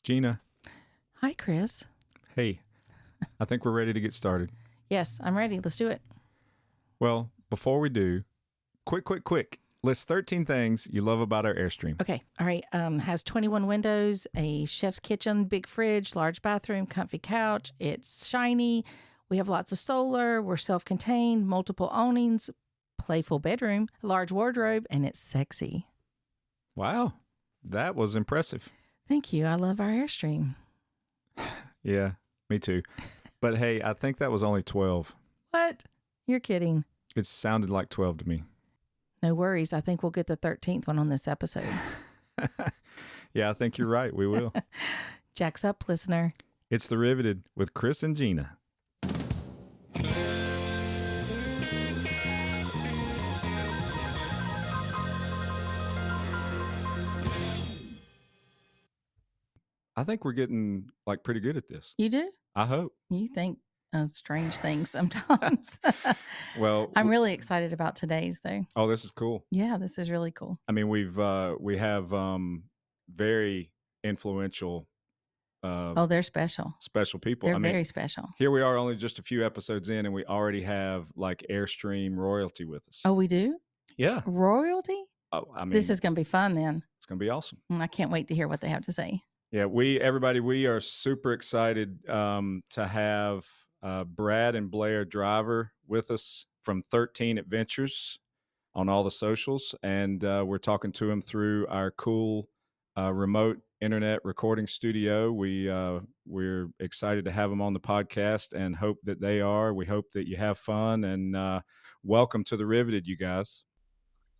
Gina, Hi, Chris. hey, I think we're ready to get started. Yes, I'm ready. Let's do it. Well, before we do, quick. List 13 things you love about our Airstream. Okay. All right. Has 21 windows, a chef's kitchen, big fridge, large bathroom, comfy couch. It's shiny. We have lots of solar. We're self-contained, multiple awnings, playful bedroom, large wardrobe, and it's sexy. Wow, that was impressive. Thank you. I love our Airstream. Yeah, me too. But hey, I think that was only 12. What? You're kidding. It sounded like 12 to me. No worries. I think we'll get the 13th one on this episode. Yeah, I think you're right. We will. Jack's up, listener. It's The Riveted with Chris and Gina. I think we're getting like pretty good at this. You do? I hope. You think strange things sometimes. Well, I'm really excited about today's though. oh, this is cool. Yeah, this is really cool. I mean, we have very influential They're special. special people. They're I mean, very special. here we are only just a few episodes in and we already have like Airstream royalty with us. Oh, we do? Yeah. Royalty? Oh, I mean, This is going to be fun then. it's going to be awesome. I can't wait to hear what they have to say. Yeah, we are super excited to have Brad and Blair Driver with us from 13 Adventures on all the socials, and we're talking to him through our cool remote internet recording studio. We're excited to have them on the podcast and hope that they are. We hope that you have fun, and welcome to The Riveted, you guys.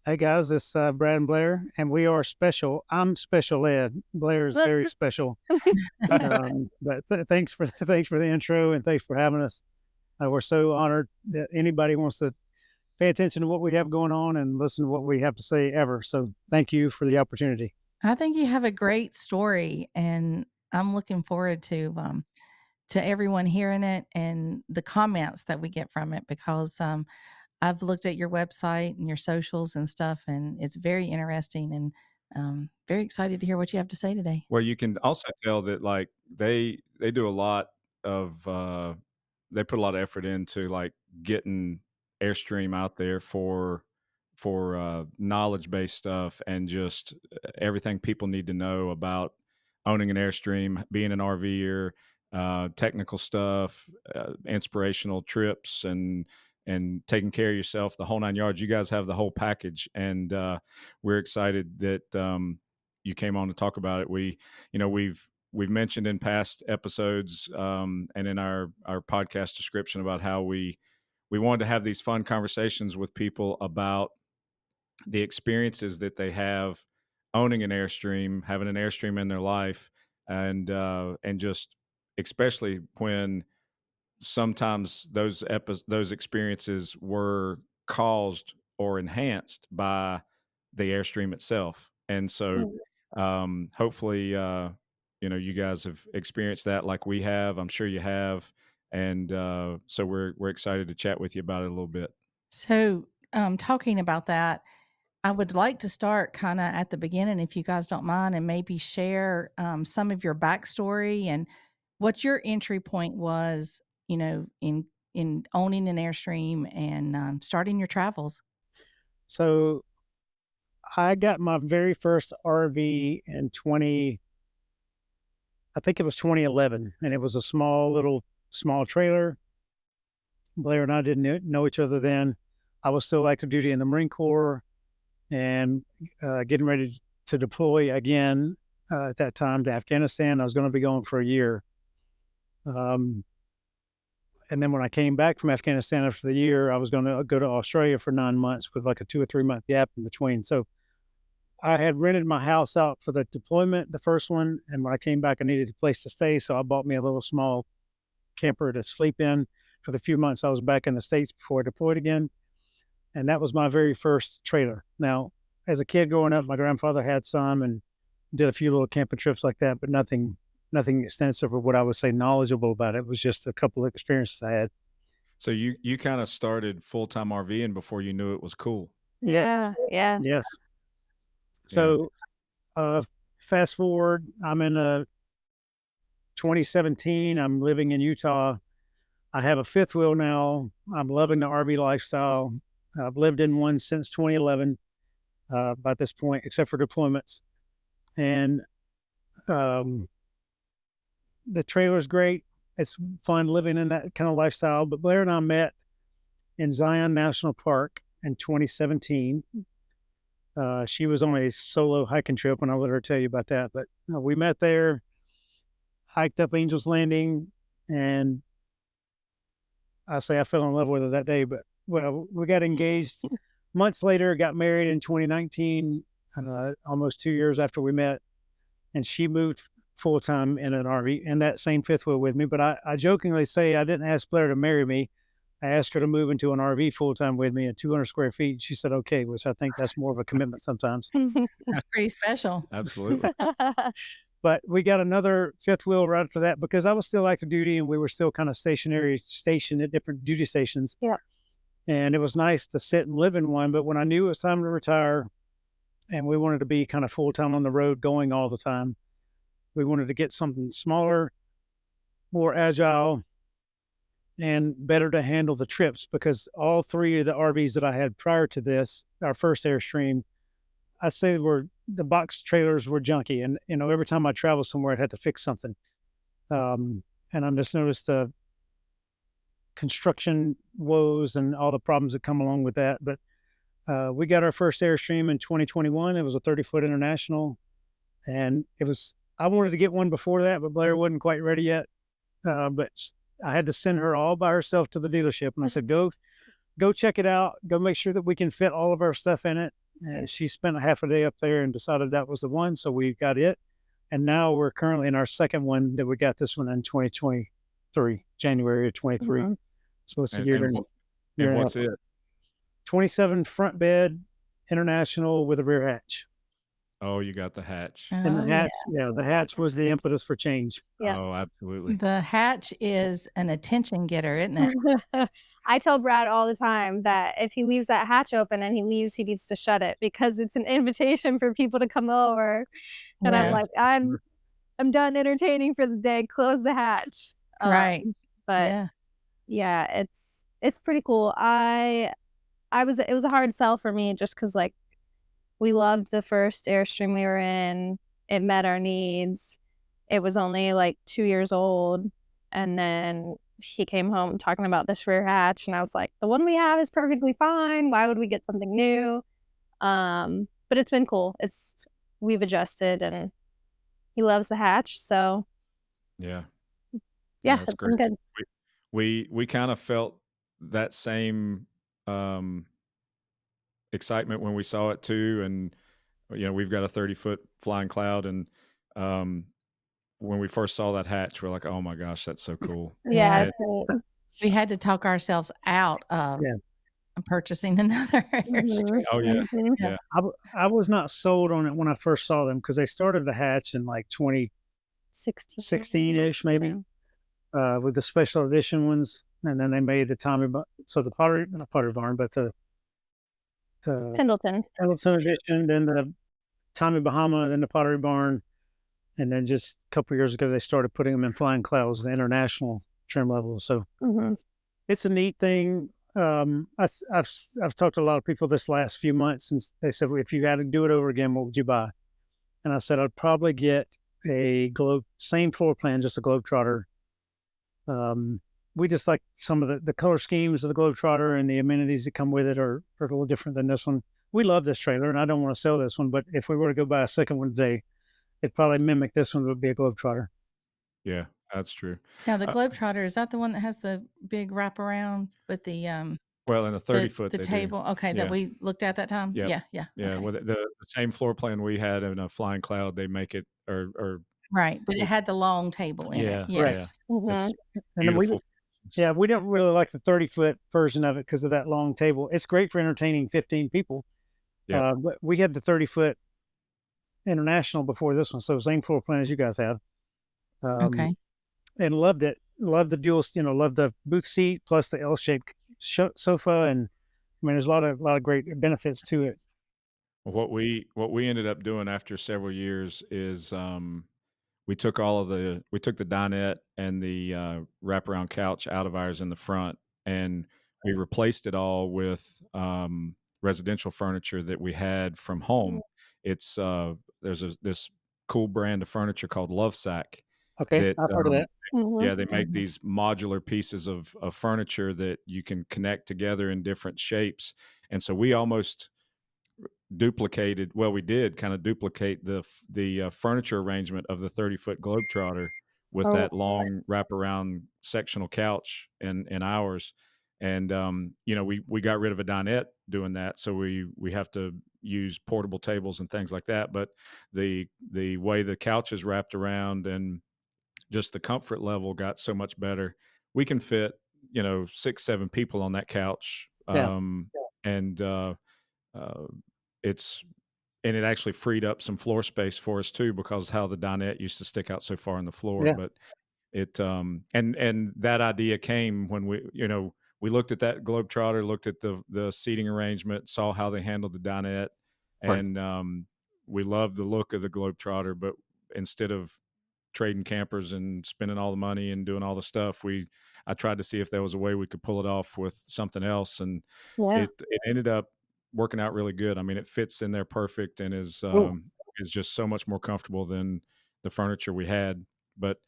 Hey guys, it's Brad and Blair, and we are special. I'm special ed. Blair is very special. But thanks for the intro, and thanks for having us. We're so honored that anybody wants to pay attention to what we have going on and listen to what we have to say ever. So thank you for the opportunity. I think you have a great story, and I'm looking forward to everyone hearing it and the comments that we get from it because I've looked at your website and your socials and stuff, and it's very interesting and very excited to hear what you have to say today. Well, you can also tell that like they do a lot of they put a lot of effort into like getting Airstream out there for knowledge based stuff and just everything people need to know about owning an Airstream, being an RVer, technical stuff, inspirational trips, and taking care of yourself, the whole 9 yards. You guys have the whole package, and we're excited that you came on to talk about it. We've mentioned in past episodes and in our podcast description about how we wanted to have these fun conversations with people about the experiences that they have owning an Airstream, having an Airstream in their life, and just especially when sometimes those experiences were caused or enhanced by the Airstream itself. And so hopefully you guys have experienced that like we have. I'm sure you have. And so we're excited to chat with you about it a little bit. So, talking about that, I would like to start kind of at the beginning, if you guys don't mind, and maybe share some of your backstory and what your entry point was, in owning an Airstream and starting your travels. So I got my very first RV in I think it was 2011, and it was a small trailer. Blair and I didn't know each other then. I was still active duty in the Marine Corps and getting ready to deploy again at that time to Afghanistan. I was going to be going for a year. And then when I came back from Afghanistan after the year, I was going to go to Australia for 9 months with like a 2 or 3 month gap in between. So I had rented my house out for the deployment, the first one. And when I came back, I needed a place to stay. So I bought me a little small camper to sleep in for the few months I was back in the States before I deployed again. And that was my very first trailer. Now, as a kid growing up, my grandfather had some and did a few little camping trips like that, but nothing extensive or what I would say knowledgeable about it. It was just a couple of experiences I had. So you kind of started full-time RVing before you knew it was cool. Yeah. Yes. So fast forward, I'm in a 2017, I'm living in Utah. I have a fifth wheel now. I'm loving the RV lifestyle. I've lived in one since 2011 by this point, except for deployments. And um, the trailer's great. It's fun living in that kind of lifestyle. But Blair and I met in Zion National Park in 2017. She was on a solo hiking trip, and I'll let her tell you about that. But we met there, hiked up Angel's Landing, and I say I fell in love with her that day. But well, we got engaged months later, got married in 2019, almost 2 years after we met, and she moved full time in an RV in that same fifth wheel with me. But I jokingly say I didn't ask Blair to marry me. I asked her to move into an RV full time with me at 200 square feet. She said, okay, which I think that's more of a commitment sometimes. That's pretty special. Absolutely. But we got another fifth wheel right after that because I was still active duty and we were still kind of stationed at different duty stations. Yeah. And it was nice to sit and live in one. But when I knew it was time to retire and we wanted to be kind of full time on the road going all the time, we wanted to get something smaller, more agile, and better to handle the trips because all three of the RVs that I had prior to this, our first Airstream, I say the box trailers were junky. And, every time I traveled somewhere, I had to fix something. And I just noticed the construction woes and all the problems that come along with that. But we got our first Airstream in 2021. It was a 30-foot International. And I wanted to get one before that, but Blair wasn't quite ready yet. But I had to send her all by herself to the dealership. And I said, go check it out. Go make sure that we can fit all of our stuff in it. And she spent a half a day up there and decided that was the one. So we got it. And now we're currently in our second one that we got this one in 2023, January of 23. Mhm. So it's a And, year. and, and what's it? 27 front bed, International with a rear hatch. Oh, you got the hatch. And the Oh, hatch, the hatch was the impetus for change. Yeah. Oh, absolutely. the hatch is an attention getter, isn't it? I tell Brad all the time that if he leaves that hatch open and he leaves, he needs to shut it because it's an invitation for people to come over. And I'm Yes. like, I'm done entertaining for the day. Close the hatch. Right. But Yeah. it's pretty cool. It was a hard sell for me just because like we loved the first Airstream we were in. It met our needs. It was only like 2 years old. And then he came home talking about this rear hatch. And I was like, the one we have is perfectly fine. Why would we get something new? But it's been cool. We've adjusted and he loves the hatch. So Yeah. yeah, That's it's been great. good. We kind of felt that same excitement when we saw it too. And, we've got a 30-foot Flying Cloud. And when we first saw that hatch, we're like, oh my gosh, that's so cool. Yeah. And- it's neat. We had to talk ourselves out of purchasing another Airstream. Mhm, Oh, yeah. mhm. Yeah. I was not sold on it when I first saw them because they started the hatch in like 16. 2016-ish, maybe, with the special edition ones. And then they made the not Pottery Barn, but the Pendleton. Pendleton edition, then the Tommy Bahama, then the Pottery Barn. And then just a couple of years ago, they started putting them in Flying Clouds, the international trim level. So Mhm. it's a neat thing. I've talked to a lot of people this last few months, and they said, well, if you had to do it over again, what would you buy? And I said, I'd probably get a same floor plan, just a Globetrotter. We just like some of the color schemes of the Globetrotter and the amenities that come with it are a little different than this one. We love this trailer, and I don't want to sell this one, but if we were to go buy a second one today, it'd probably mimic this one, would be a Globetrotter. Yeah, that's true. Now the Globetrotter, is that the one that has the big wraparound with the Well, in a 30-foot, the they do. table? Okay, Yeah. that we looked at that time. Yep. Yeah. Yeah, Okay. well, the same floor plan we had in a Flying Cloud, they make it or Right, but it had the long table in yeah, it. Yes. yeah. Mhm. It's And then beautiful. we didn't really like the 30-foot version of it because of that long table. It's great for entertaining 15 people. Yeah. But we had the 30-foot International before this one, so same floor plan as you guys have. Okay. And loved it. Loved the dual, loved the booth seat plus the L-shaped sofa, and I mean, there's a lot of great benefits to it. What we ended up doing after several years is we took the dinette and the wraparound couch out of ours in the front, and we replaced it all with residential furniture that we had from home. It's there's this cool brand of furniture called Lovesac Okay, that I've heard of that. Mhm. yeah, they make Mhm. these modular pieces of furniture that you can connect together in different shapes. And so we almost duplicated, well, we did kind of duplicate the furniture arrangement of the 30-foot Globetrotter with Oh, that long wraparound sectional couch in ours. And we got rid of a dinette doing that, so we have to use portable tables and things like that. But the way the couch is wrapped around and just the comfort level got so much better. We can fit, 6, 7 people on that couch. Yeah, And uh, it's and it actually freed up some floor space for us too, because how the dinette used to stick out so far in the floor. yeah, But it and that idea came when we looked at that Globetrotter, looked at the seating arrangement, saw how they handled the dinette, right. and we loved the look of the Globetrotter. But instead of trading campers and spending all the money and doing all the stuff, I tried to see if there was a way we could pull it off with something else, and yeah. it ended up working out really good. I mean, it fits in there perfect and Cool. is just so much more comfortable than the furniture we had. But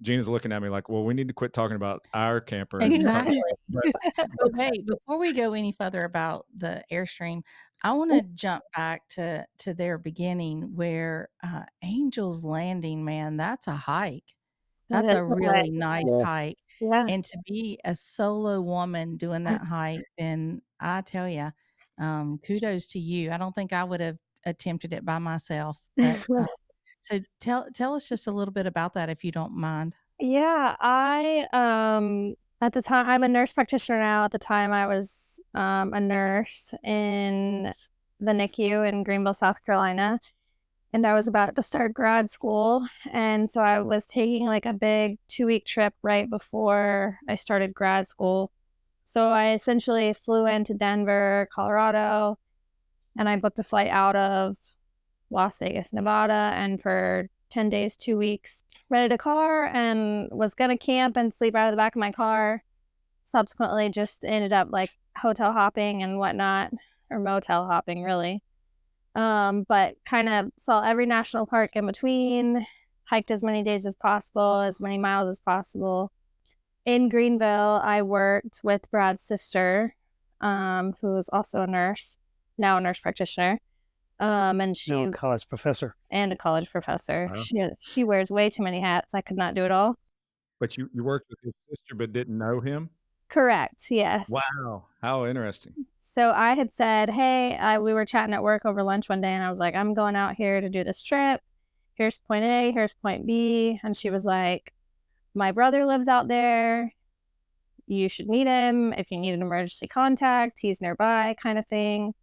Gina's looking at me like, well, we need to quit talking about our camper and talk. Exactly. But But wait, before we go any further about the Airstream, I want to jump back to their beginning where Angel's Landing, man, that's a hike. That That's is a right. really nice Yeah. hike. Yeah. And to be a solo woman doing that hike, then I tell you, kudos to you. I don't think I would have attempted it by myself, but so tell us just a little bit about that if you don't mind. Yeah, at the time I'm a nurse practitioner now. At the time I was a nurse in the NICU in Greenville, South Carolina, and I was about to start grad school. And so I was taking like a big 2-week trip right before I started grad school. So I essentially flew into Denver, Colorado, and I booked a flight out of Las Vegas, Nevada, and for 10 days, 2 weeks, rented a car and was gonna camp and sleep out of the back of my car. Subsequently, just ended up like hotel hopping and whatnot, or motel hopping, really. But kind of saw every national park in between, hiked as many days as possible, as many miles as possible. In Greenville, I worked with Brad's sister, who is also a nurse, now a nurse practitioner. And No, she college professor. and a college professor. Wow. She wears way too many hats. I could not do it all. But you worked with his sister but didn't know him? Correct. Yes. Wow, how interesting. So I had said, hey, we were chatting at work over lunch one day, and I was like, I'm going out here to do this trip. Here's point A, here's point B. And she was like, my brother lives out there. You should meet him. If you need an emergency contact, he's nearby, kind of thing.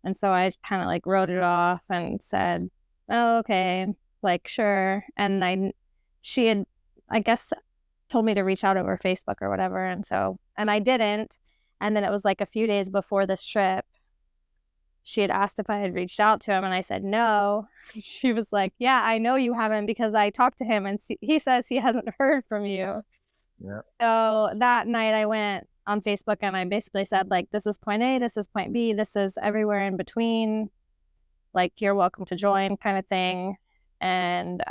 And so I kind of like wrote it off and said, oh, okay, like, sure. And she had, I guess, told me to reach out over Facebook or whatever. And I didn't. And then it was like a few days before this trip, she had asked if I had reached out to him, and I said no. She was like, yeah, I know you haven't, because I talked to him and he says he hasn't heard from you. Yeah. So that night I went on Facebook and I basically said, like, this is point A, this is point B, this is everywhere in between. Like, you're welcome to join, kind of thing. And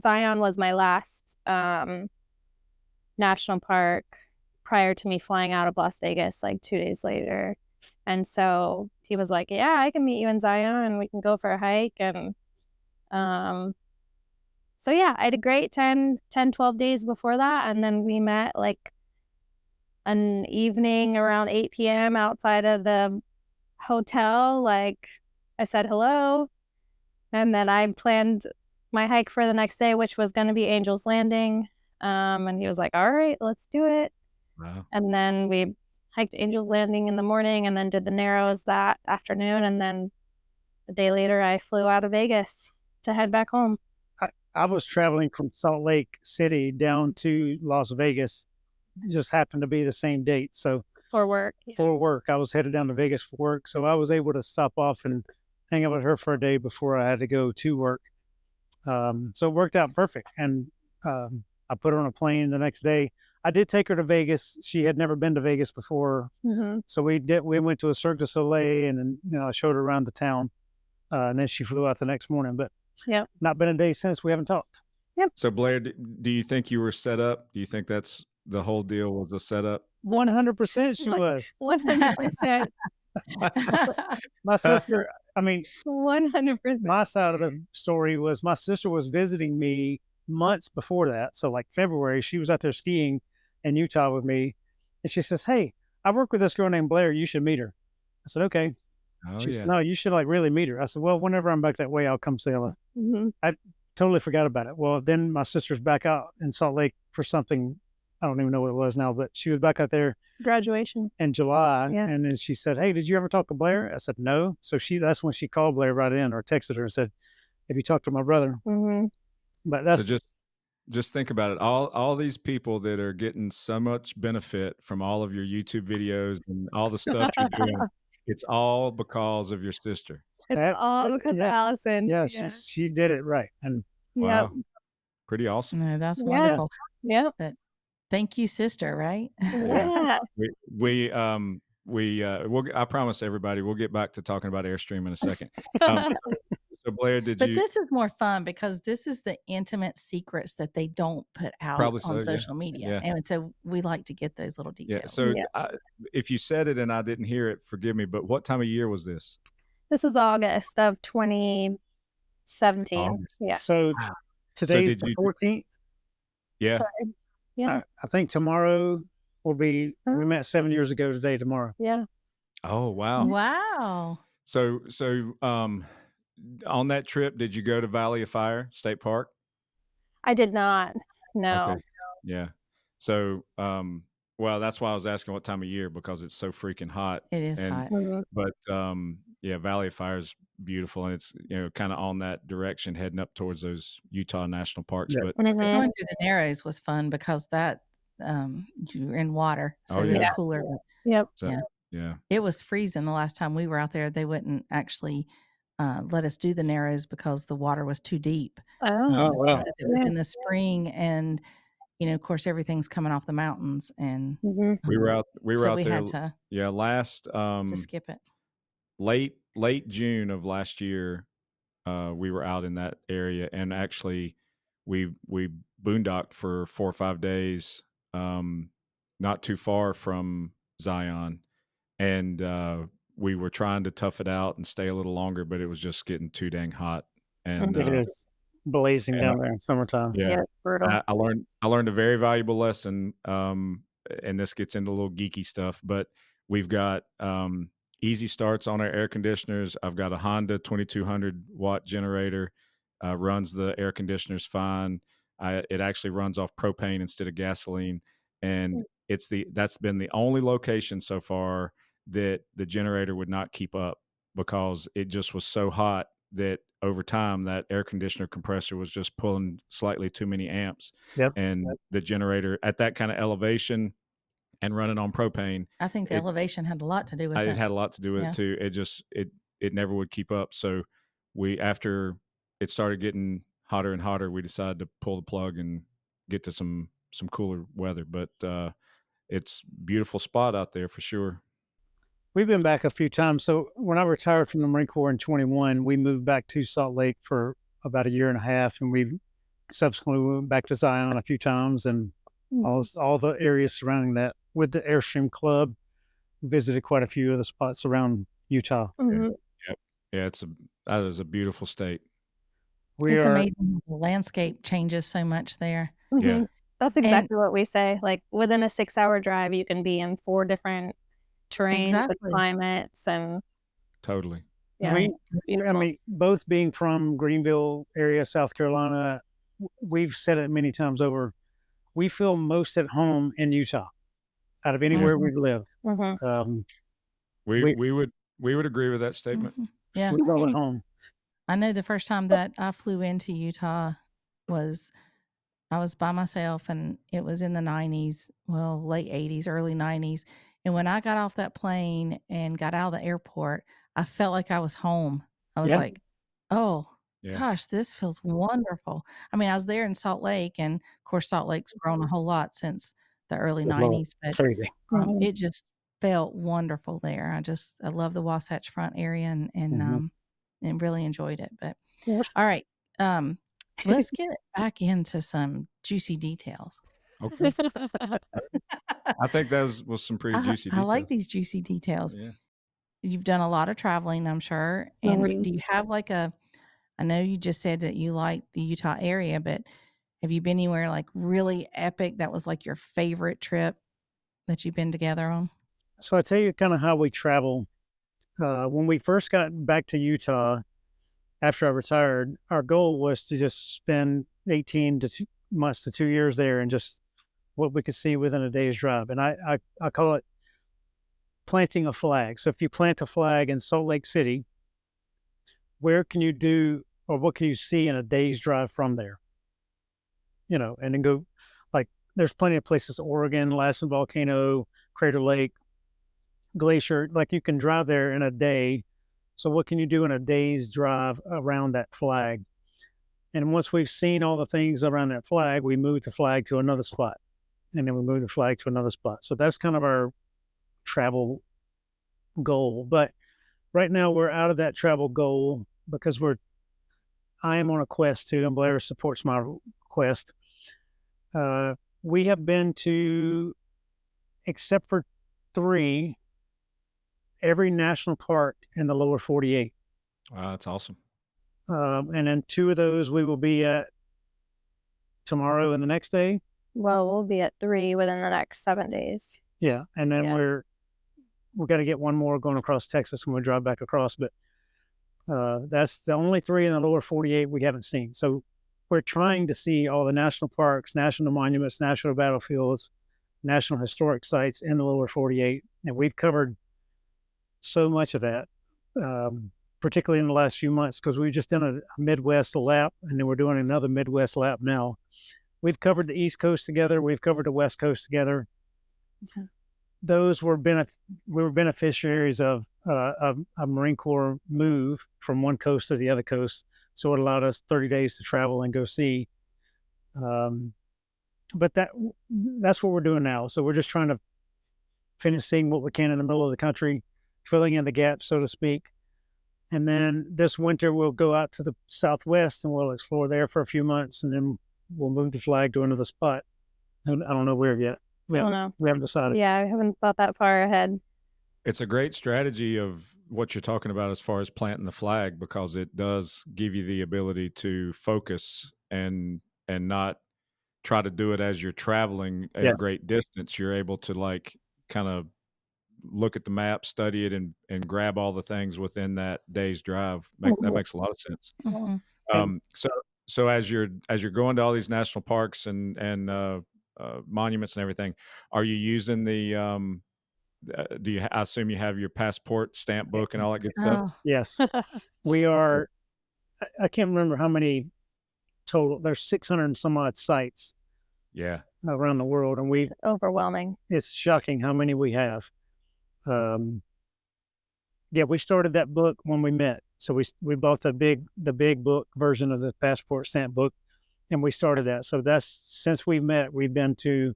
Zion was my last national park prior to me flying out of Las Vegas like 2 days later. And so he was like, yeah, I can meet you in Zion and we can go for a hike. And so yeah, I had a great 12 days before that. And then we met like an evening around 8 p.m. outside of the hotel. Like, I said hello. And then I planned my hike for the next day, which was going to be Angel's Landing. And he was like, all right, let's do it. Wow. And then we hiked Angel's Landing in the morning and then did the Narrows that afternoon. And then a day later, I flew out of Vegas to head back home. I was traveling from Salt Lake City down to Las Vegas. It just happened to be the same date. So For work. Yeah. for work, I was headed down to Vegas for work. So I was able to stop off and hang out with her for a day before I had to go to work. So it worked out perfect. And I put her on a plane the next day. I did take her to Vegas. She had never been to Vegas before. So we went to a Cirque du Soleil, and then I showed her around the town. And then she flew out the next morning. But not been a day since. We haven't talked. So Blair, do you think you were set up? Do you think that's the whole deal was a setup? 100% she was. 100%. My sister, I mean, 100%. my side of the story was my sister was visiting me months before that. So like February, she was out there skiing in Utah with me. And she says, "Hey, I work with this girl named Blair. You should meet her." I said, "Okay." Oh She yeah. said, "No, you should like really meet her." I said, "Well, whenever I'm back that way, I'll come see her." I totally forgot about it. Well, then my sister's back out in Salt Lake for something. I don't even know what it was now, but she was back out there Graduation. in July. Yeah. And then she said, "Hey, did you ever talk to Blair?" I said, "No." So that's when she called Blair right in or texted her and said, "Have you talked to my brother?" But that's So just think about it. All these people that are getting so much benefit from all of your YouTube videos and all the stuff you're doing, it's all because of your sister. It's all because of Allison. Yeah, she did it right. And wow, pretty awesome. No, that's wonderful. Yeah. But thank you, sister. Right? Yeah. We'll. I promise everybody we'll get back to talking about Airstream in a second. So Blair, But this is more fun because this is the intimate secrets that they don't put out Probably so, on yeah. social media. Yeah. And so we like to get those little details. Yeah. So if you said it and I didn't hear it, forgive me. But what time of year was this? This was August of 2017. August. Yeah. So today's the 14th. Yeah. Sorry. Yeah. I think tomorrow will be. We met 7 years ago today. Tomorrow. Yeah. Oh wow. Wow. So on that trip, did you go to Valley of Fire State Park? I did not. No. Okay. Yeah. So well, that's why I was asking what time of year, because it's so freaking hot. It is hot. But yeah, Valley of Fire is beautiful, and it's kind of on that direction heading up towards those Utah national parks. Yeah. But going through the Narrows was fun because that you're in water, so it's cooler. Yep. So, yeah. It was freezing the last time we were out there. They wouldn't actually let us do the Narrows because the water was too deep. Oh wow. It was in the spring, and of course, everything's coming off the mountains, and we were out we there. had to last to skip it. Late June of last year, we were out in that area, and actually we boondocked for 4 or 5 days, not too far from Zion, and we were trying to tough it out and stay a little longer, but it was just getting too dang hot. And it is blazing down there in summertime. Yeah, brutal. I learned a very valuable lesson, and this gets into a little geeky stuff, but we've got easy starts on our air conditioners. I've got a Honda 2200 watt generator, runs the air conditioners fine. It actually runs off propane instead of gasoline, and that's been the only location so far that the generator would not keep up, because it just was so hot that over time that air conditioner compressor was just pulling slightly too many amps. Yep. And the generator at that kind of elevation and running on propane, I think the elevation had a lot to do with it. It had a lot to do with it too. It just it never would keep up. So after it started getting hotter and hotter, we decided to pull the plug and get to some cooler weather. But it's a beautiful spot out there for sure. We've been back a few times. So when I retired from the Marine Corps in 21, we moved back to Salt Lake for about a year and a half, and we subsequently went back to Zion a few times, and all the areas surrounding that. With the Airstream Club, visited quite a few of the spots around Utah. Yep. Yeah, that is a beautiful state. It's amazing. The landscape changes so much there. Yeah. That's exactly what we say. Like within a 6-hour drive, you can be in 4 different terrains with climates, and totally. Yeah. I mean, both being from Greenville area, South Carolina, we've said it many times over. We feel most at home in Utah out of anywhere we've lived. We would agree with that statement. Yeah. We feel at home. I know the first time that I flew into Utah I was by myself, and it was in the 90s, well, late 80s, early 90s. And when I got off that plane and got out of the airport, I felt like I was home. I was like, oh, Yeah. Gosh, this feels wonderful. I mean, I was there in Salt Lake, and of course, Salt Lake's grown a whole lot since the early It's long, 90s, but crazy. Mhm. it just felt wonderful there. I love the Wasatch Front area and really enjoyed it. But Yep. all right, um, let's get back into some juicy details. Okay. I think those was some pretty juicy I like details. these juicy details. Yeah. You've done a lot of traveling, I'm sure. Oh, And do you yes. have I know you just said that you like the Utah area, but have you been anywhere like really epic that was like your favorite trip that you've been together on? So I tell you kind of how we travel. When we first got back to Utah after I retired, our goal was to just spend 18 to 2 months to 2 years there and just what we could see within a day's drive. And I call it planting a flag. So if you plant a flag in Salt Lake City, where can you do or what can you see in a day's drive from there? And then go like there's plenty of places, Oregon, Lassen Volcano, Crater Lake, Glacier, like you can drive there in a day. So what can you do in a day's drive around that flag? And once we've seen all the things around that flag, we move the flag to another spot. And then we move the flag to another spot. So that's kind of our travel goal. But right now we're out of that travel goal because I am on a quest too, and Blair supports my quest. We have been to, except for 3, every national park in the lower 48. Wow, that's awesome. And then 2 of those we will be at tomorrow and the next day. Well, we'll be at 3 within the next 7 days. Yeah. And then Yeah. we're going to get one more going across Texas when we drive back across. But that's the only 3 in the lower 48 we haven't seen. So we're trying to see all the national parks, national monuments, national battlefields, national historic sites in the lower 48. And we've covered so much of that, particularly in the last few months, because we've just done a Midwest lap, and then we're doing another Midwest lap now. We've covered the East Coast together. We've covered the West Coast together. Okay. Those were we were beneficiaries of a Marine Corps move from one coast to the other coast. So it allowed us 30 days to travel and go see. But that's what we're doing now. So we're just trying to finish seeing what we can in the middle of the country, filling in the gaps, so to speak. And then this winter we'll go out to the Southwest and we'll explore there for a few months, and then we'll move the flag to another spot. I don't know where yet. I don't know. We haven't decided. Yeah, I haven't thought that far ahead. It's a great strategy of what you're talking about as far as planting the flag, because it does give you the ability to focus and not try to do it as you're traveling a Yes. great distance. You're able to like kind of look at the map, study it, and grab all the things within that day's drive. That makes a lot of sense. Mm-hmm. So as you're going to all these national parks and monuments and everything, are you using the I assume you have your passport stamp book and all that good stuff? Oh, Yes. We are, I can't remember how many total. There's 600 and some odd sites Yeah. around the world, and Overwhelming. it's shocking how many we have. Yeah, we started that book when we met. So we bought the big book version of the passport stamp book, and we started that. So that's since we met, we've been to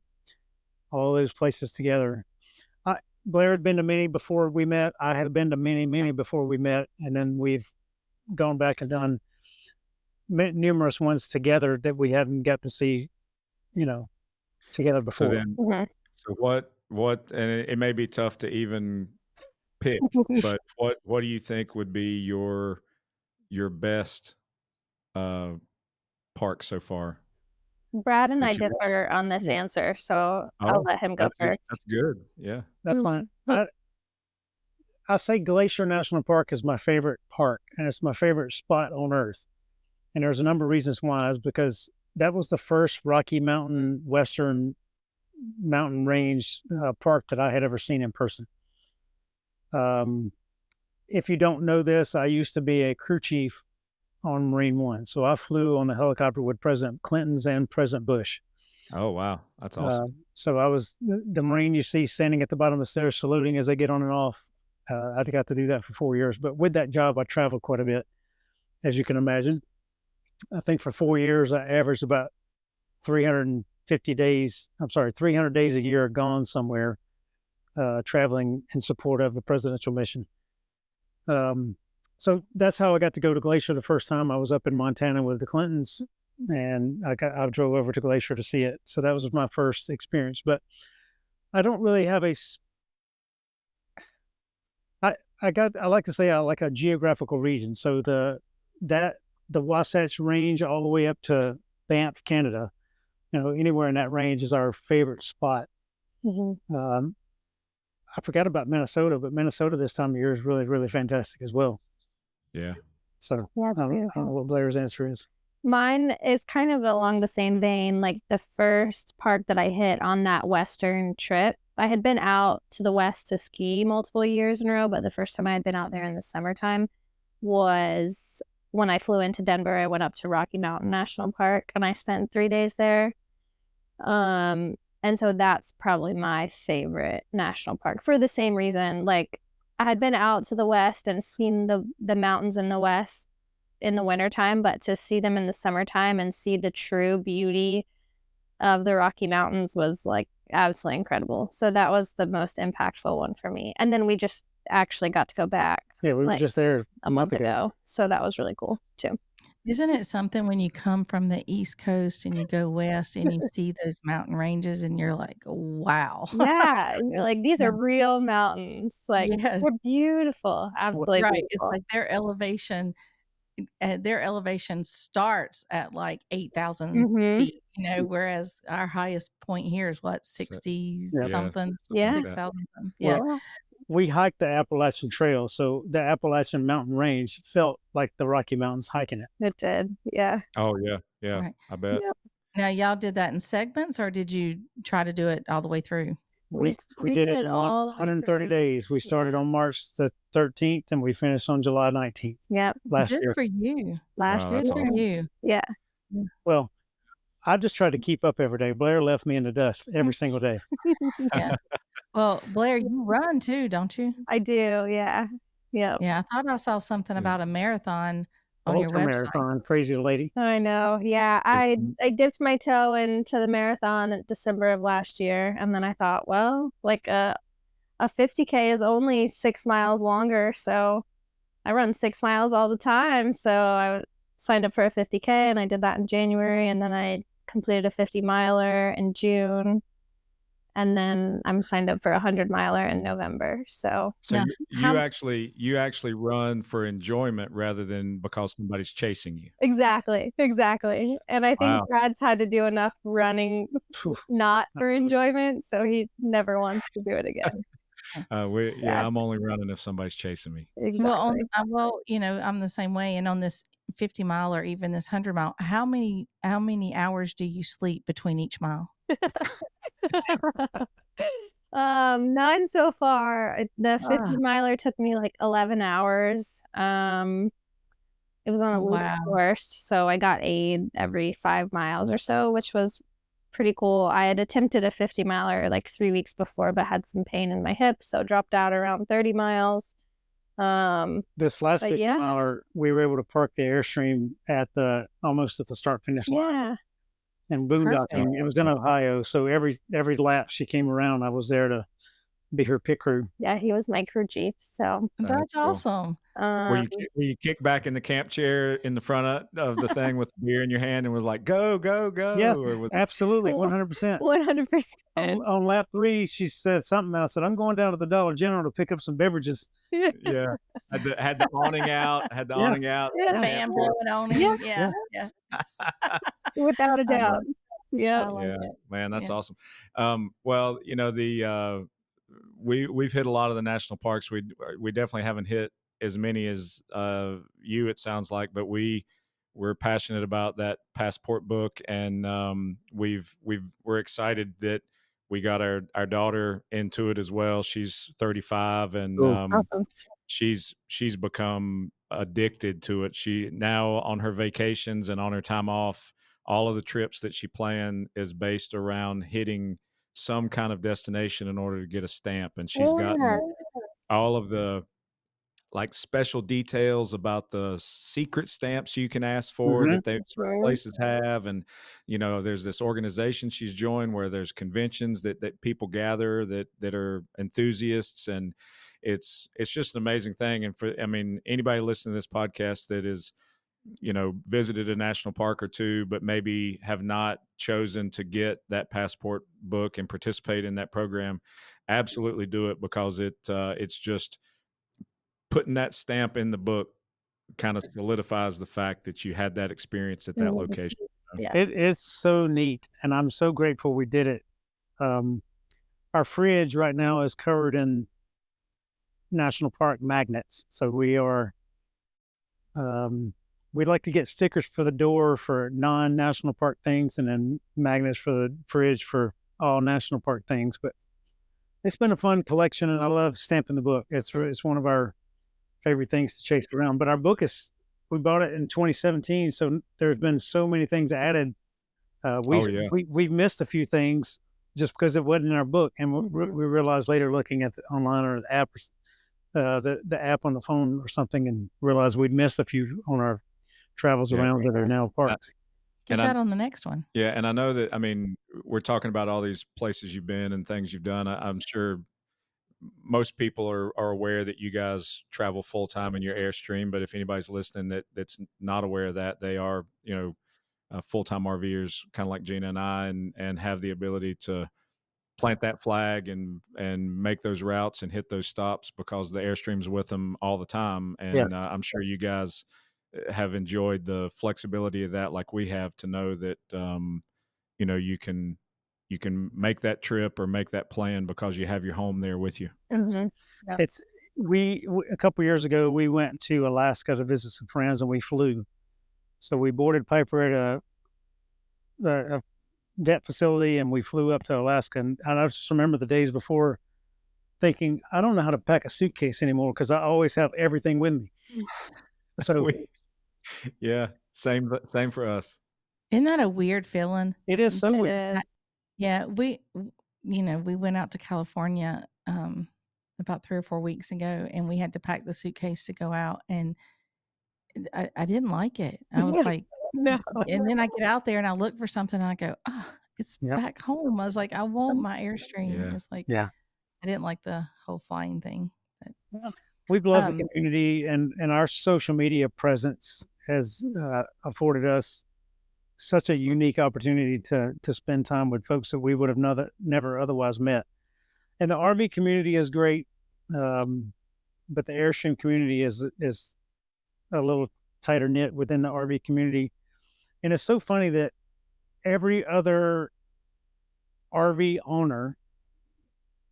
all those places together. Blair had been to many before we met. I had been to many before we met, and then we've gone back and done numerous ones together that we hadn't got to see, together before. So then, Mhm. so what, and it may be tough to even pick, but what do you think would be your best park so far? Brad and I that you- differ on this Yeah. answer, so I'll let him go first. That's good. Yeah. That's fine. I say Glacier National Park is my favorite park, and it's my favorite spot on Earth. And there's a number of reasons why. Is because that was the first Rocky Mountain Western mountain range park that I had ever seen in person. If you don't know this, I used to be a crew chief on Marine One. So I flew on the helicopter with President Clinton's and President Bush. Oh, wow. That's awesome. So I was the Marine you see standing at the bottom of the stairs saluting as they get on and off. I got to do that for 4 years. But with that job, I traveled quite a bit, as you can imagine. I think for 4 years, I averaged about 350 days. I'm sorry, 300 days a year gone somewhere, traveling in support of the presidential mission. So that's how I got to go to Glacier the first time. I was up in Montana with the Clintons, and I drove over to Glacier to see it. So that was my first experience. But I don't really have I like to say I like a geographical region. So the Wasatch Range all the way up to Banff, Canada. Anywhere in that range is our favorite spot. Um, I forgot about Minnesota, but Minnesota this time of year is really, really fantastic as well. Yeah. So Yeah, it's I don't know beautiful. what Blair's answer is. Mine is kind of along the same vein. Like the first park that I hit on that Western trip, I had been out to the West to ski multiple years in a row, but the first time I had been out there in the summertime was when I flew into Denver. I went up to Rocky Mountain National Park and I spent 3 days there. And so that's probably my favorite national park for the same reason. Like I had been out to the West and seen the mountains in the West in the wintertime, but to see them in the summertime and see the true beauty of the Rocky Mountains was like absolutely incredible. So that was the most impactful one for me. And then we just actually got to go back. Yeah, we were like, just there a month ago. So that was really cool too. Isn't it something when you come from the East Coast and you go west and you see those mountain ranges and you're like, wow. Yeah. And you're like, these Yeah. are real mountains. Like Yes. they're beautiful. Absolutely Right. It's beautiful. like their elevation starts at like 8,000 Mhm. feet, whereas our highest point here is what, 60 Yep. something, Yeah. Like that. 6,000 something. Yeah. Well, we hiked the Appalachian Trail, so the Appalachian Mountain Range felt like the Rocky Mountains hiking it. It did. Yeah. Oh yeah, yeah. Right. I bet. Yep. Now, y'all did that in segments, or did you try to do it all the way through? We We did did it it in all the way 130 through. days. We started on March the 13th and we finished on July 19th Yep. last Good year. for you. Last Wow, Good that's for awesome. you. Yeah. Well, I just tried to keep up every day. Blair left me in the dust every single day. Yeah. Well, Blair, you run too, don't you? I do. Yeah. Yep. Yeah, I thought I saw something about a marathon on your Ultra website. marathon, crazy lady. I know. Yeah. I dipped my toe into the marathon in December of last year. And then I thought, well, like a 50K is only 6 miles longer. So I run 6 miles all the time. So I signed up for a 50K and I did that in January. And then I completed a 50 miler in June. And then I'm signed up for a 100 miler in November. So So Now, you how actually run for enjoyment rather than because somebody's chasing you. exactly. And I think Wow. Brad's had to do enough running Phew. not for enjoyment, so he never wants to do it again. Yeah. I'm only running if somebody's chasing me. Exactly. I'm the same way. And on this 50 mile or even this 100 mile, how many hours do you sleep between each mile? None so far. The 50 Ah. miler took me like 11 hours. It was on a loose Wow. course, so I got aid every 5 miles or so, which was pretty cool. I had attempted a 50 miler like 3 weeks before, but had some pain in my hip, so dropped out around 30 miles. This last But 50 yeah. miler, we were able to park the Airstream almost at the start finish line Yeah. and Perfect. boondocking. It was in Ohio, so every lap she came around, I was there to be her pit crew. Yeah, he was my crew chief, so, That's cool. awesome. Were you kicked back in the camp chair in the front of the thing with the beer in your hand and was like, go, go, go? Yes, Or was absolutely, 100%. 100%. On lap 3, she said something. I said, "I'm going down to the Dollar General to pick up some beverages." yeah. Had the awning out, awning out. Yeah. Fan blowing on him. Yeah. Yeah. Without a I love doubt. Yeah. I like Yeah, it. man, that's Yeah. awesome. Well, we've hit a lot of the national parks. We definitely haven't hit as many as you, it sounds like, but we're passionate about that passport book, and we're excited that we got our daughter into it as well. She's 35, and Cool. Awesome. she's become addicted to it. She now, on her vacations and on her time off, all of the trips that she planned is based around hitting some kind of destination in order to get a stamp. And she's gotten all of the like special details about the secret stamps you can ask for Mm-hmm. that they certain places have. And, there's this organization she's joined where there's conventions that people gather that are enthusiasts. And it's just an amazing thing. And I mean, anybody listening to this podcast that is, visited a national park or two, but maybe have not chosen to get that passport book and participate in that program, absolutely do it, because it's just putting that stamp in the book kind of solidifies the fact that you had that experience at that location. Yeah. It's so neat, and I'm so grateful we did it. Um, our fridge right now is covered in national park magnets, so we'd like to get stickers for the door for non-national park things, and then magnets for the fridge for all national park things. But it's been a fun collection, and I love stamping the book. It's one of our favorite things to chase around. But our book we bought it in 2017, so there's been so many things added. Oh yeah. We've missed a few things just because it wasn't in our book, and we realized later looking at the online or the app, the app on the phone or something, and realized we'd missed a few on our travels Yeah. around that are now parks. Get And that on the next one. Yeah, and I know that, I mean, we're talking about all these places you've been and things you've done. I'm sure most people are aware that you guys travel full time in your Airstream, but if anybody's listening that's not aware of that, they are, full time RVers, kind of like Gina and I, and have the ability to plant that flag and make those routes and hit those stops because the Airstream's with them all the time. And Yes. I'm sure you guys have enjoyed the flexibility of that, like we have, to know that you can make that trip or make that plan because you have your home there with you. Mm-hmm. Yeah. It's a couple years ago we went to Alaska to visit some friends, and we flew. So we boarded Piper at a vet facility, and we flew up to Alaska. And I just remember the days before thinking, I don't know how to pack a suitcase anymore because I always have everything with me. So Yeah, same for us. Isn't that a weird feeling? it is so It weird. is. Yeah, we went out to California about 3 or 4 weeks ago, and we had to pack the suitcase to go out, and I didn't like it. I was like, No. and then I get out there and I look for something and I go, oh, it's Yep. back home. I was like, I want my Airstream. Yeah. It's like, Yeah. I didn't like the whole flying thing. But, We've loved the um, community, and our social media presence has afforded us such a unique opportunity to spend time with folks that we would have never otherwise met. And the RV community is great, but the Airstream community is a little tighter knit within the RV community. And it's so funny that every other RV owner,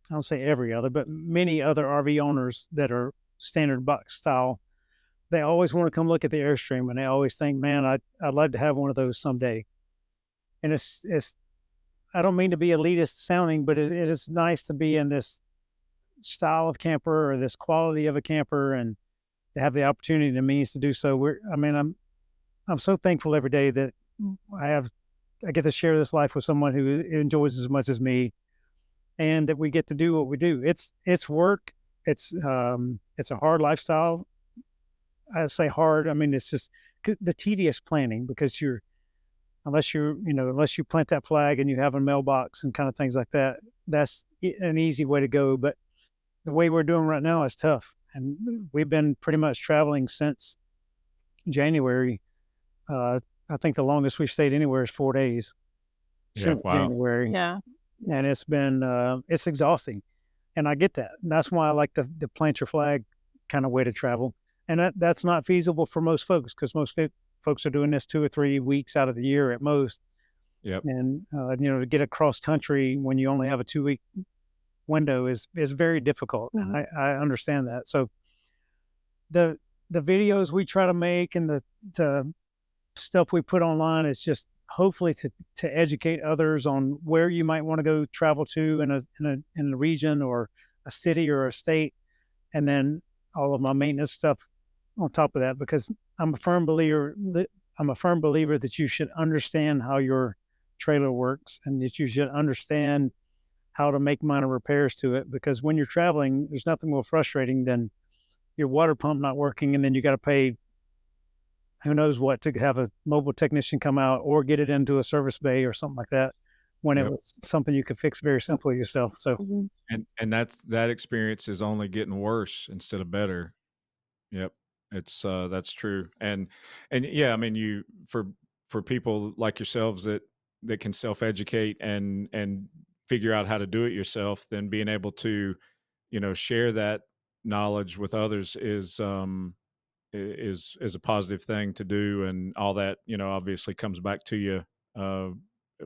I don't say every other, but many other RV owners that are standard box style, they always want to come look at the Airstream, and they always think, man, I'd love to have one of those someday. And it's I don't mean to be elitist sounding, but it is nice to be in this style of camper or this quality of a camper, and to have the opportunity and the means to do so. I'm so thankful every day that I get to share this life with someone who enjoys as much as me, and that we get to do what we do. It's work. It's a hard lifestyle. I say hard. I mean, it's just the tedious planning, because unless you plant that flag and you have a mailbox and kind of things like that, that's an easy way to go. But the way we're doing right now is tough. And we've been pretty much traveling since January. I think the longest we've stayed anywhere is 4 days Yeah, since wow. January. Yeah. And it's been, it's exhausting. And I get that. And that's why I like the plant your flag kind of way to travel. And that's not feasible for most folks, because most folks are doing this 2 or 3 weeks out of the year at most. Yep. And, to get across country when you only have a 2-week window is very difficult. Mhm. I understand that. So the videos we try to make and the stuff we put online is just hopefully to educate others on where you might want to go travel to in a region or a city or a state, and then all of my maintenance stuff on top of that, because I'm a firm believer that you should understand how your trailer works, and that you should understand how to make minor repairs to it, because when you're traveling, there's nothing more frustrating than your water pump not working, and then you got to pay who knows what to have a mobile technician come out or get it into a service bay or something like that, when it Yep. was something you could fix very simply yourself. So Mhm. And that experience is only getting worse instead of better. Yep. That's true. And yeah, I mean, for people like yourselves that can self-educate and figure out how to do it yourself, then being able to, share that knowledge with others is a positive thing to do, and all that, obviously comes back to you uh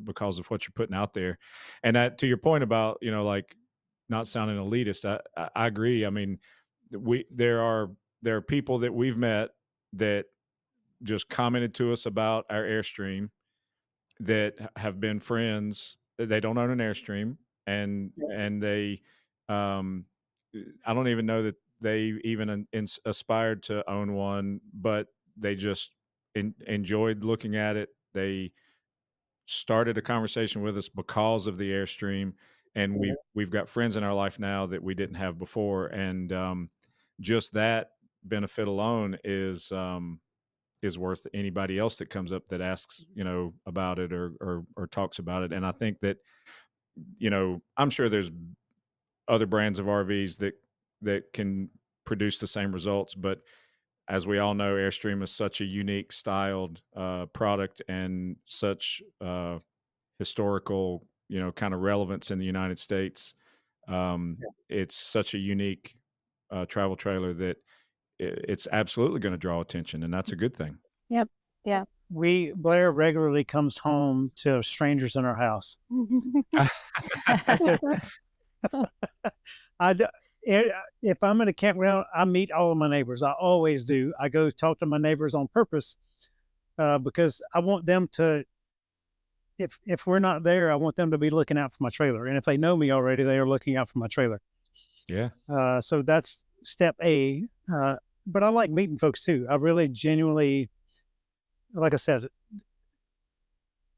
because of what you're putting out there. And that, to your point about, like, not sounding elitist, I agree. I mean, we there are people that we've met that just commented to us about our Airstream, that have been friends. They don't own an Airstream, and they, um, I don't even know that they even aspired to own one, but they just enjoyed looking at it. They started a conversation with us because of the Airstream, and we've got friends in our life now that we didn't have before, and just that benefit alone is worth anybody else that comes up that asks, about it, or talks about it. And I think that, I'm sure there's other brands of RVs that can produce the same results, but as we all know, Airstream is such a unique styled product, and such historical, kind of relevance in the United States. It's such a unique travel trailer that it's absolutely going to draw attention, and that's a good thing. Yep. Yeah. Blair regularly comes home to strangers in our house. I d- if I'm in a campground, I meet all of my neighbors. I always do. I go talk to my neighbors on purpose, because I want them to. If we're not there, I want them to be looking out for my trailer. And if they know me already, they are looking out for my trailer. Yeah. So that's step A. But I like meeting folks too. I really genuinely, like I said,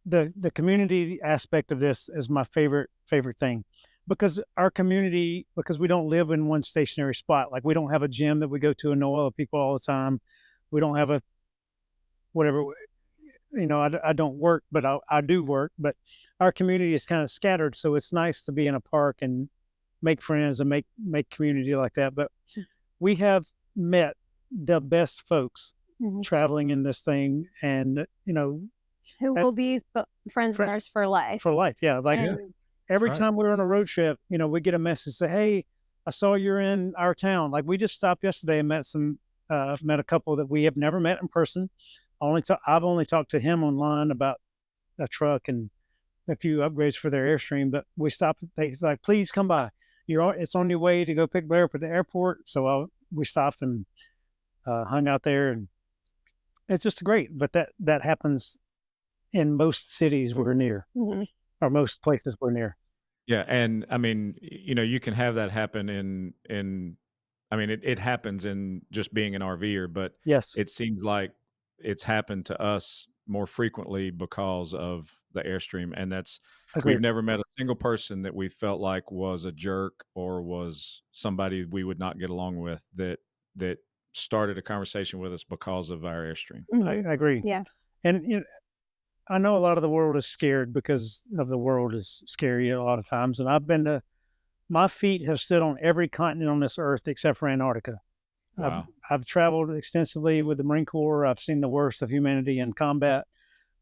the community aspect of this is my favorite thing, because our community, because we don't live in one stationary spot. Like, we don't have a gym that we go to and know other people all the time. We don't have a whatever. I don't work, but I do work. But our community is kind of scattered, so it's nice to be in a park and make friends and make community like that. But we have met the best folks traveling in this thing, and who will be friends of ours for life. For life, yeah. Like, And every right. time we're on a road trip, we get a message say, "Hey, I saw you're in our town." Like, we just stopped yesterday and met a couple that we have never met in person. I've only talked to him online about a truck and a few upgrades for their Airstream, but we stopped. He's like, "Please come by. It's on your way to go pick Blair up at the airport." So we stopped and hung out there, and it's just great. But that happens in most cities we're near, or most places we're near. Yeah, and I mean, you can have that happen in I mean, it happens in just being an RVer, but Yes, it seems like it's happened to us more frequently because of the Airstream, and we've agreed. never met a single person that we felt like was a jerk or was somebody we would not get along with, that started a conversation with us because of our Airstream. I agree. Yeah. And I know a lot of the world is scared because of the world is scary a lot of times. And my feet have stood on every continent on this earth except for Antarctica. Wow. I've traveled extensively with the Marine Corps. I've seen the worst of humanity in combat.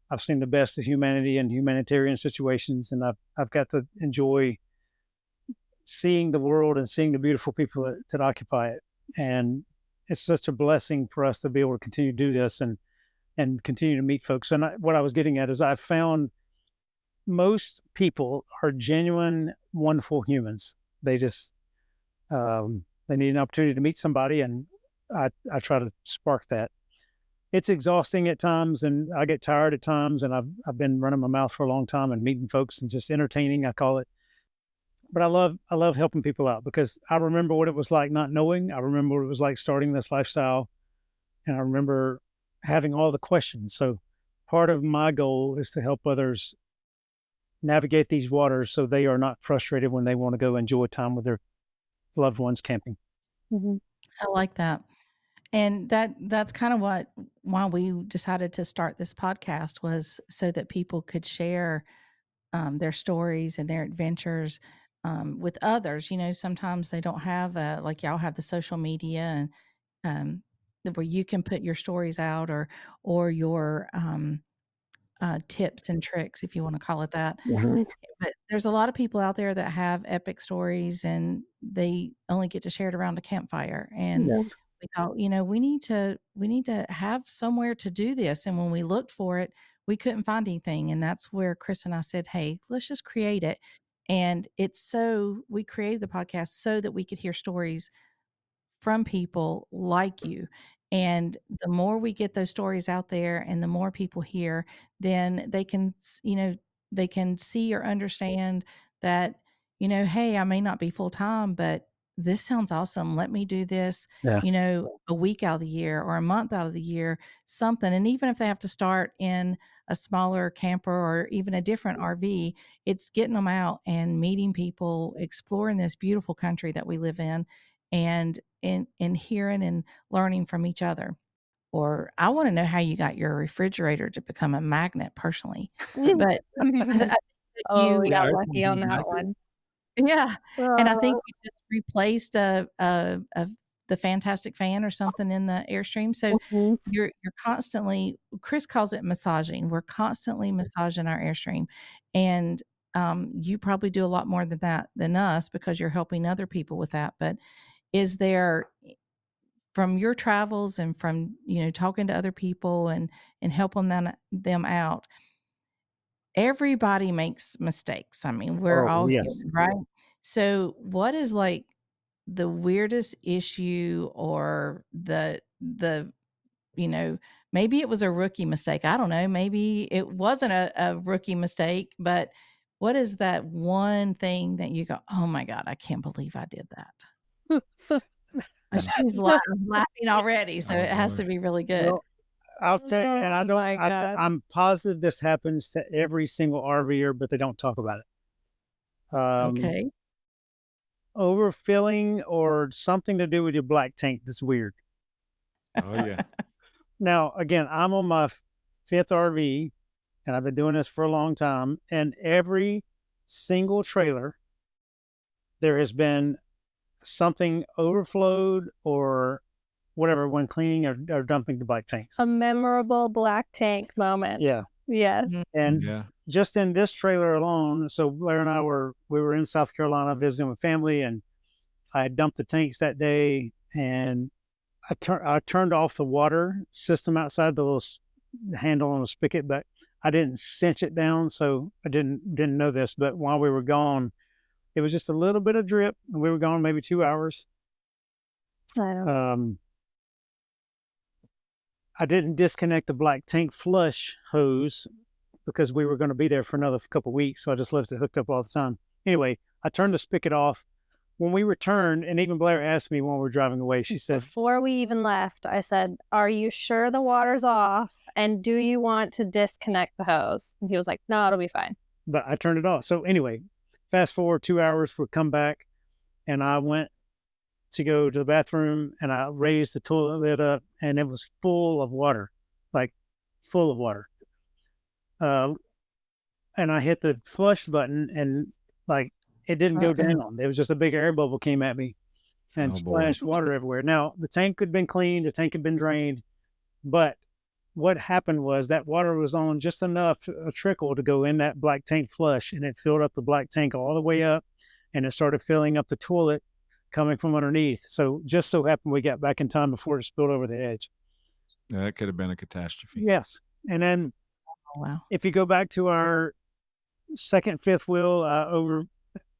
I've seen the best of humanity in humanitarian situations, and I've got to enjoy seeing the world and seeing the beautiful people that occupy it. And it's such a blessing for us to be able to continue to do this and continue to meet folks. And what I was getting at is, I found most people are genuine, wonderful humans. They just they need an opportunity to meet somebody, and I try to spark that. It's exhausting at times, and I get tired at times, and I've been running my mouth for a long time and meeting folks and just entertaining, I call it. But I love helping people out, because I remember what it was like not knowing. I remember what it was like starting this lifestyle, and I remember having all the questions. So part of my goal is to help others navigate these waters so they are not frustrated when they want to go enjoy time with their loved ones camping. I like that. And that's kind of why we decided to start this podcast, was so that people could share their stories and their adventures with others. Sometimes they don't have like y'all have the social media and where you can put your stories out, or your tips and tricks, if you want to call it that. Mhm. But there's a lot of people out there that have epic stories, and they only get to share it around a campfire. And Yes. we thought, we need to have somewhere to do this. And when we looked for it, we couldn't find anything. And that's where Chris and I said, hey, let's just create it. And we created the podcast so that we could hear stories from people like you. And the more we get those stories out there and the more people hear, then they can see or understand that, hey, I may not be full time, but this sounds awesome. Let me do this, Yeah. a week out of the year or a month out of the year, something. And even if they have to start in a smaller camper or even a different RV, it's getting them out and meeting people, exploring this beautiful country that we live in, and in hearing and learning from each other. Or I want to know how you got your refrigerator to become a magnet personally. But I think that Oh, we you, Yeah. got I lucky can on do that that. one. yeah, and I think Uh, you just replaced the Fantastic Fan or something in the Airstream. So mhm. you're constantly, Chris calls it massaging. We're constantly massaging our Airstream, and you probably do a lot more than that than us because you're helping other people with that. But is there, from your travels and from talking to other people and helping them out, everybody makes mistakes. I mean, we're Oh, all yes. human, right? So what is like the weirdest issue, or the maybe it was a rookie mistake, I don't know, maybe it wasn't a rookie mistake, but what is that one thing that you go, oh my god, I can't believe I did that? She's laughing already, so Oh it has boy. to be really good. Well, I'll tell you, and I Oh don't. my God. I'm positive this happens to every single RVer, but they don't talk about it. Okay. Overfilling or something to do with your black tank. That's weird. Oh yeah. Now, again, I'm on my fifth RV, and I've been doing this for a long time. And every single trailer, there has been something overflowed or whatever when cleaning or dumping the black tanks. A memorable black tank moment. Yeah. Yes. Mm. And Yeah. just in this trailer alone, so Blair and I we were in South Carolina visiting with family, and I had dumped the tanks that day, and I turned off the water system outside the little handle on the spigot, but I didn't cinch it down, so I didn't know this. But while we were gone, it was just a little bit of drip, and we were gone maybe 2 hours. I don't. Um, I didn't disconnect the black tank flush hose because we were going to be there for another couple of weeks, so I just left it hooked up all the time. Anyway, I turned the spigot off. When we returned, and even Blair asked me when we were driving away, she said, Before we even left, I said, "Are you sure the water's off? And do you want to disconnect the hose?" And he was like, "No, it'll be fine." but I turned it off. So anyway, fast forward 2 hours, we come back, and I went to go to the bathroom, and I raised the toilet lid up, and it was full of water, like full of water. Uh, and I hit the flush button, and like it didn't go Uh-oh. down. It was just a big air bubble came at me and Oh boy. splashed water everywhere. Now the tank had been cleaned, the tank had been drained, but what happened was that water was on just enough, a trickle to go in that black tank flush, and it filled up the black tank all the way up, and it started filling up the toilet coming from underneath. So just so happened we got back in time before it spilled over the edge. That could have been a catastrophe. Yes. And then Oh, wow. if you go back to our second fifth wheel over,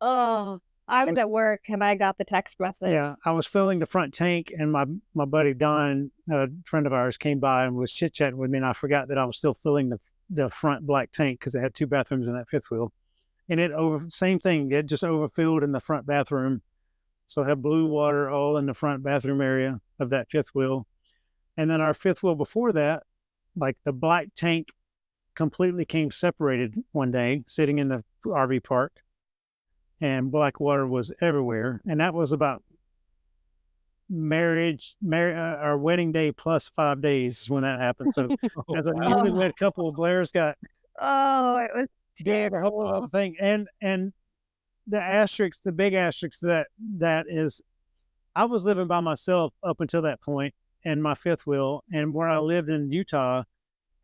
Oh, I was at work and I got the text message. yeah, I was filling the front tank, and my buddy Don, a friend of ours, came by and was chit chatting with me, and I forgot that I was still filling the front black tank because it had two bathrooms in that fifth wheel, and same thing, it just overfilled in the front bathroom, so I had blue water all in the front bathroom area of that fifth wheel, and then our fifth wheel before that, like the black tank completely came separated one day, sitting in the RV park, and black water was everywhere, and that was about our wedding day plus 5 days is when that happened. So Oh, as a wow. newlywed couple, Blair's got It was did the whole terrible. thing. And the big asterisk to that is I was living by myself up until that point and my fifth wheel. And where I lived in Utah,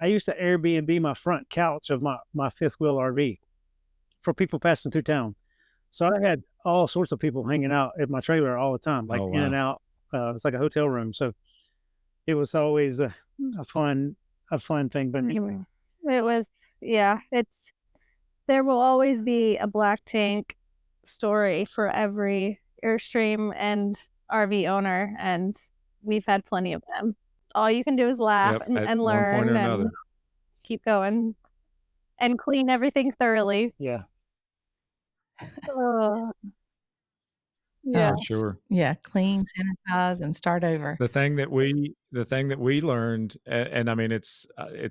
I used to Airbnb my front couch of my fifth wheel RV for people passing through town. So I had all sorts of people hanging out at my trailer all the time, like Oh, in and wow. out. It's like a hotel room. So it was always a fun thing. But anyway, It was, yeah, there will always be a black tank story for every Airstream and RV owner, and we've had plenty of them. All you can do is laugh Yep, at and one point or learn and another. keep going and clean everything thoroughly. yeah, Oh, Oh, For yes. sure. yeah, clean, sanitize, and start over. The thing that we learned, and I mean, it's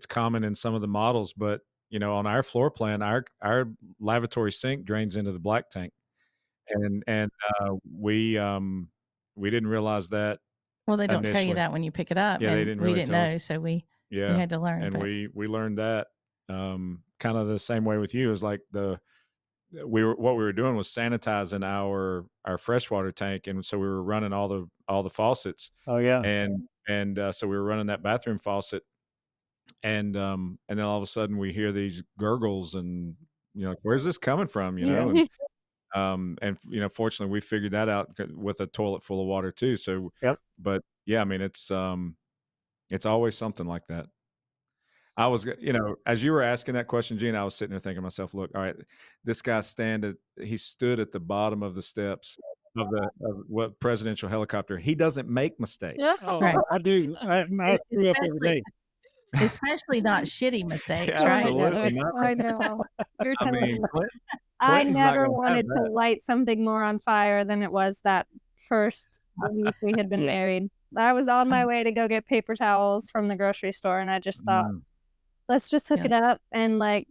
common in some of the models, but, on our floor plan, our lavatory sink drains into the black tank. And, we didn't realize that Well, they don't tell you initially. that when you pick it up, Yeah, they and didn't we really didn't tell know, us. so we Yeah, had to learn. and But we learned that, kind of the same way with you. Is like what we were doing was sanitizing our freshwater tank, and so we were running all the faucets, oh yeah, and so we were running that bathroom faucet, and then all of a sudden we hear these gurgles, and like, where's this coming from? yeah, And fortunately we figured that out with a toilet full of water too. So, yep. but yeah, I mean, it's always something like that. I was, as you were asking that question, Gene, I was sitting there thinking to myself, look, all right, this guy he stood at the bottom of the steps of what presidential helicopter. He doesn't make mistakes. Oh, right, I do. I screw up every especially day. especially not shitty mistakes, Yeah, right? absolutely not. I know. You're I telling mean, me. I Clinton's not never going to have wanted to that. light something more on fire than it was that first week we had been Yeah. married. I was on my way to go get paper towels from the grocery store, and I just thought, Mm, let's just hook Yeah. it up and like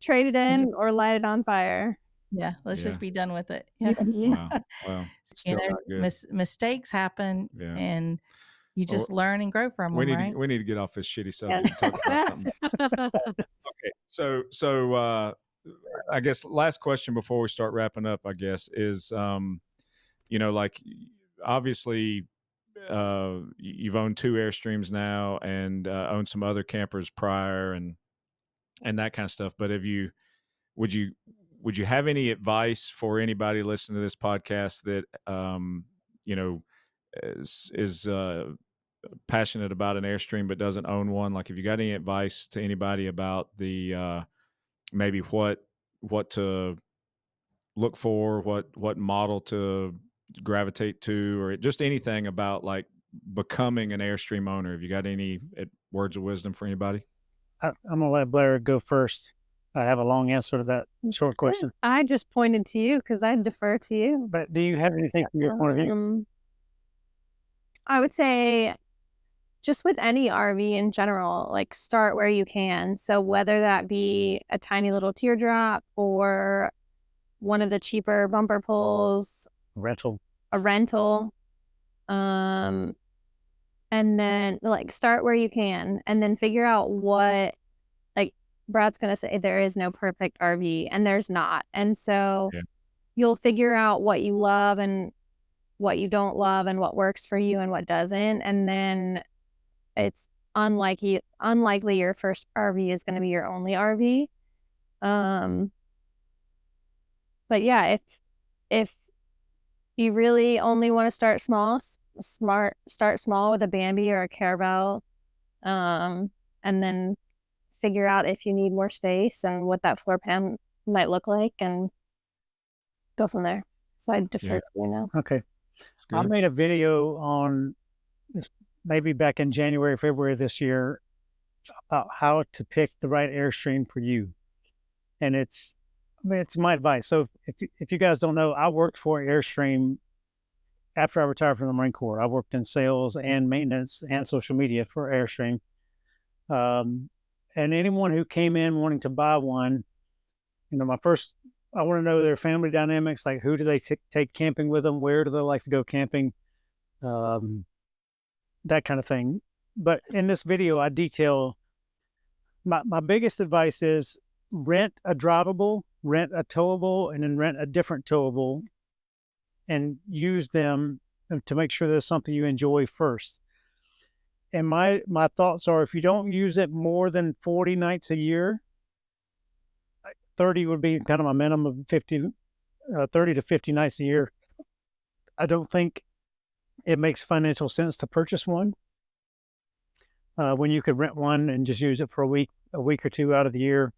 trade it Let's- in or light it on fire. Yeah, let's Yeah. just be done with it. Yeah. wow. Wow. Still not good. Mistakes happen, Yeah. and you Well, just learn and grow from them, right? we need to get off this shitty subject and talk about something. Okay. So I guess last question before we start wrapping up, I guess, is like, obviously, you've owned 2 Airstreams now, and owned some other campers prior, and that kind of stuff. But would you would you have any advice for anybody listening to this podcast that you know is passionate about an Airstream but doesn't own one? Like, if you got any advice to anybody about the maybe what to look for, what model to gravitate to, or just anything about like becoming an Airstream owner. Have you got any words of wisdom for anybody? I'm gonna let Blair go first. I have a long answer to that short question. I just pointed to you because I defer to you. But do you have anything from your point of view? I would say just with any RV in general, like start where you can. So whether that be a tiny little teardrop or one of the cheaper bumper pulls, Rental. a rental, and then like start where you can and then figure out what, like Brad's going to say, there is no perfect RV, and there's not. And so Yeah. you'll figure out what you love and what you don't love and what works for you and what doesn't. And then it's unlikely your first RV is going to be your only RV. But yeah, if you really only want to start small, start small with a Bambi or a Caravelle, and then figure out if you need more space and what that floor plan might look like, and go from there. So I defer to you now. Okay. It's I good. made a video on this maybe back in January, February this year about how to pick the right Airstream for you. And it's my advice. So if you guys don't know, I worked for Airstream after I retired from the Marine Corps. I worked in sales and maintenance and social media for Airstream. And anyone who came in wanting to buy one, I want to know their family dynamics. Like, who do they take camping with them? Where do they like to go camping? um, that kind of thing. But in this video, I detail my biggest advice is rent a drivable, rent a towable, and then rent a different towable and use them to make sure there's something you enjoy first. And my thoughts are if you don't use it more than 40 nights a year, 30 would be kind of my minimum of 50, 30 to 50 nights a year. I don't think it makes financial sense to purchase one when you could rent one and just use it for a week or two out of the year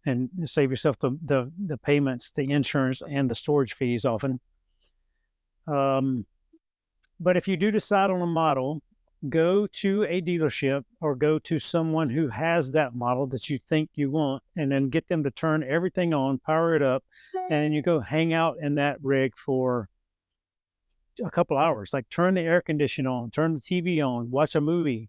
and save yourself the payments, the insurance, and the storage fees often. But if you do decide on a model, go to a dealership or go to someone who has that model that you think you want, and then get them to turn everything on, power it up, and you go hang out in that rig for a couple hours. Like turn the air conditioner on, turn the TV on, watch a movie,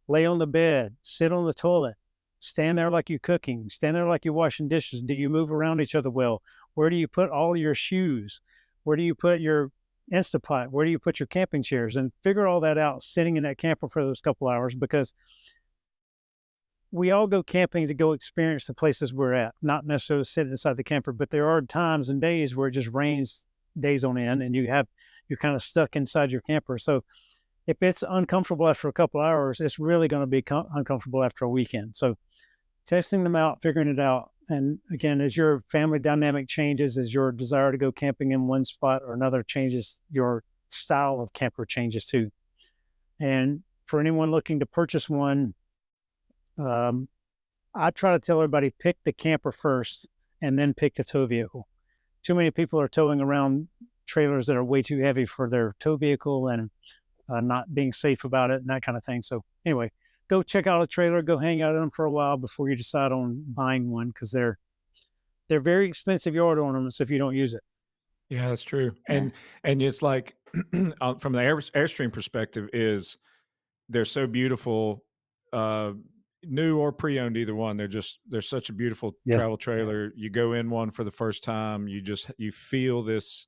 lay on the bed, sit on the toilet, stand there like you're cooking, stand there like you're washing dishes. Do you move around each other well? Where do you put all your shoes? Where do you put your Instapot? Where do you put your camping chairs? And figure all that out sitting in that camper for those couple hours, because we all go camping to go experience the places we're at, not necessarily sit inside the camper. But there are times and days where it just rains days on end and you're kind of stuck inside your camper. So if it's uncomfortable after a couple hours, it's really going to be uncomfortable after a weekend. So testing them out, figuring it out. And again, as your family dynamic changes, as your desire to go camping in one spot or another changes, your style of camper changes too. And for anyone looking to purchase one, I try to tell everybody pick the camper first and then pick the tow vehicle. Too many people are towing around trailers that are way too heavy for their tow vehicle and not being safe about it and that kind of thing. So anyway, go check out a trailer, go hang out in them for a while before you decide on buying one, because they're very expensive yard ornaments if you don't use it. Yeah, that's true. Yeah. And it's like from the Airstream perspective is they're so beautiful, uh, new or pre-owned, either one. They're such a beautiful Yeah. travel trailer. You go in one for the first time, you feel this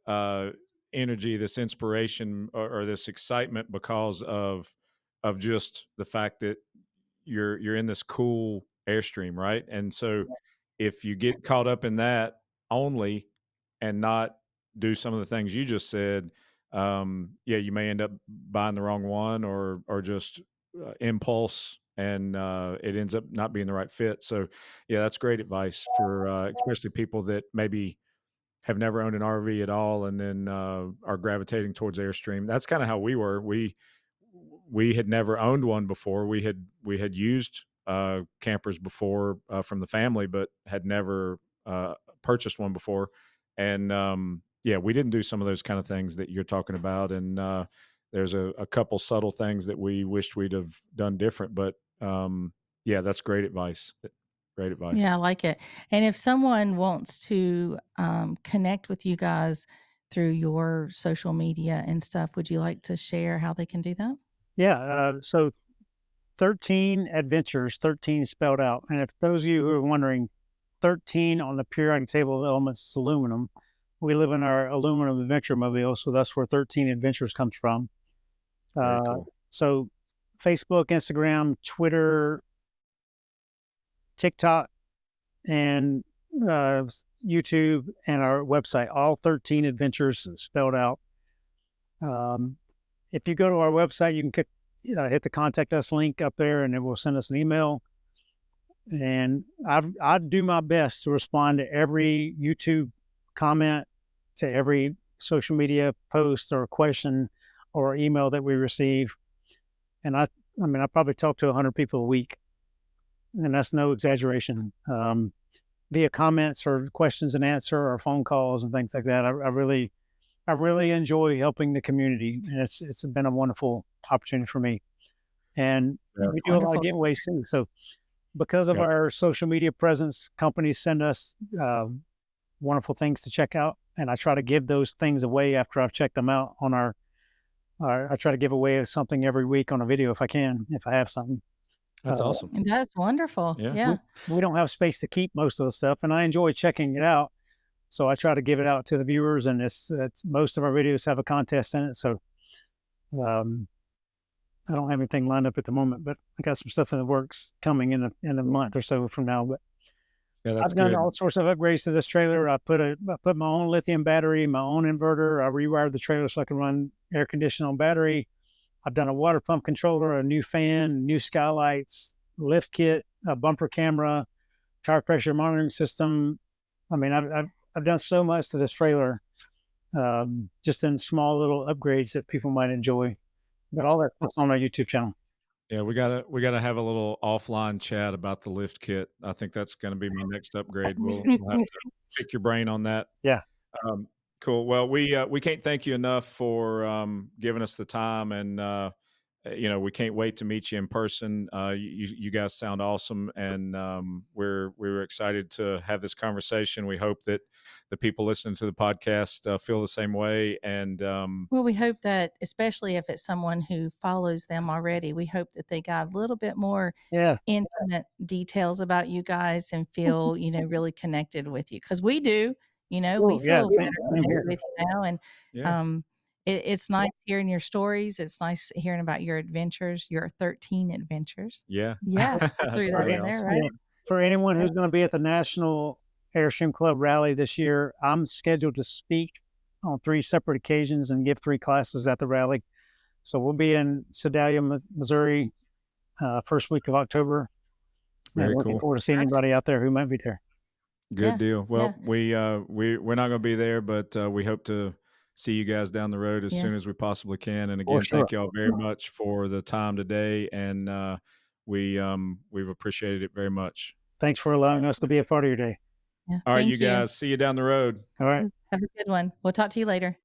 uh, energy, this inspiration, or this excitement because of just the fact that you're in this cool Airstream, right? And so if you get caught up in that only and not do some of the things you just said, yeah, you may end up buying the wrong one or just impulse, and it ends up not being the right fit. So, yeah, that's great advice for especially people that maybe have never owned an RV at all and then are gravitating towards Airstream. That's kind of how we were. We had never owned one before. We had used campers before from the family, but had never purchased one before. And yeah, we didn't do some of those kind of things that you're talking about. And there's a couple subtle things that we wished we'd have done different. But yeah, that's great advice. Great advice. Yeah, I like it. And if someone wants to connect with you guys through your social media and stuff, would you like to share how they can do that? Yeah. So 13 adventures, 13 spelled out. And if those of you who are wondering, 13 on the periodic table of elements is aluminum. We live in our aluminum adventure mobile, so that's where 13 adventures comes from. Very cool. So Facebook, Instagram, Twitter, TikTok, and YouTube, and our website, all 13 adventures spelled out. If you go to our website, you can hit the contact us link up there, and it will send us an email. And I do my best to respond to every YouTube comment, to every social media post or question or email that we receive. And I mean, I probably talk to 100 people a week, and that's no exaggeration. Via comments or questions and answer or phone calls and things like that. I really enjoy helping the community, and it's been a wonderful opportunity for me. And we do a lot of Wonderful. giveaways too. So because of Yep. our social media presence, companies send us wonderful things to check out, and I try to give those things away after I've checked them out on our I try to give away something every week on a video if I can, if I have something. That's Uh, awesome. And that's wonderful. Yeah. Yeah. we don't have space to keep most of the stuff, and I enjoy checking it out. So I try to give it out to the viewers, and it's most of our videos have a contest in it. So I don't have anything lined up at the moment, but I got some stuff in the works coming in a month or so from now. But Yeah, that's I've done good. all sorts of upgrades to this trailer. I put my own lithium battery, my own inverter. I rewired the trailer so I can run air conditioning on battery. I've done a water pump controller, a new fan, new skylights, lift kit, a bumper camera, tire pressure monitoring system. I mean, I've done so much to this trailer, just in small little upgrades that people might enjoy. But all that stuff's on my YouTube channel. Yeah, we gotta have a little offline chat about the lift kit. I think that's gonna be my next upgrade. We'll have to pick your brain on that. Yeah. Um, cool. Well, we can't thank you enough for giving us the time, and we can't wait to meet you in person. You guys sound awesome, and we were excited to have this conversation. We hope that the people listening to the podcast feel the same way, and Well, we hope that, especially if it's someone who follows them already, we hope that they got a little bit more Yeah. intimate details about you guys and feel, really connected with you. Because we do, we Oh, yeah. feel Same, better same connected here. with you now. And yeah, um, it's nice hearing your stories. It's nice hearing about your adventures, your 13 adventures. yeah, Yeah, I that's threw that really in there, awesome. right? Yeah. For anyone who's going to be at the National Airstream Club rally this year, I'm scheduled to speak on 3 separate occasions and give 3 classes at the rally. So we'll be in Sedalia, Missouri, first week of October. And Very looking cool. forward to seeing anybody out there who might be there. Good Yeah, deal. yeah, Well, we're not going to be there, but we hope to see you guys down the road as yeah. soon as we possibly can. And For again, sure. thank y'all very much for the time today, and we've appreciated it very much. Thanks for allowing us to be a part of your day. Yeah. All right, you Thank you. guys, see you down the road. All right. Have a good one. We'll talk to you later.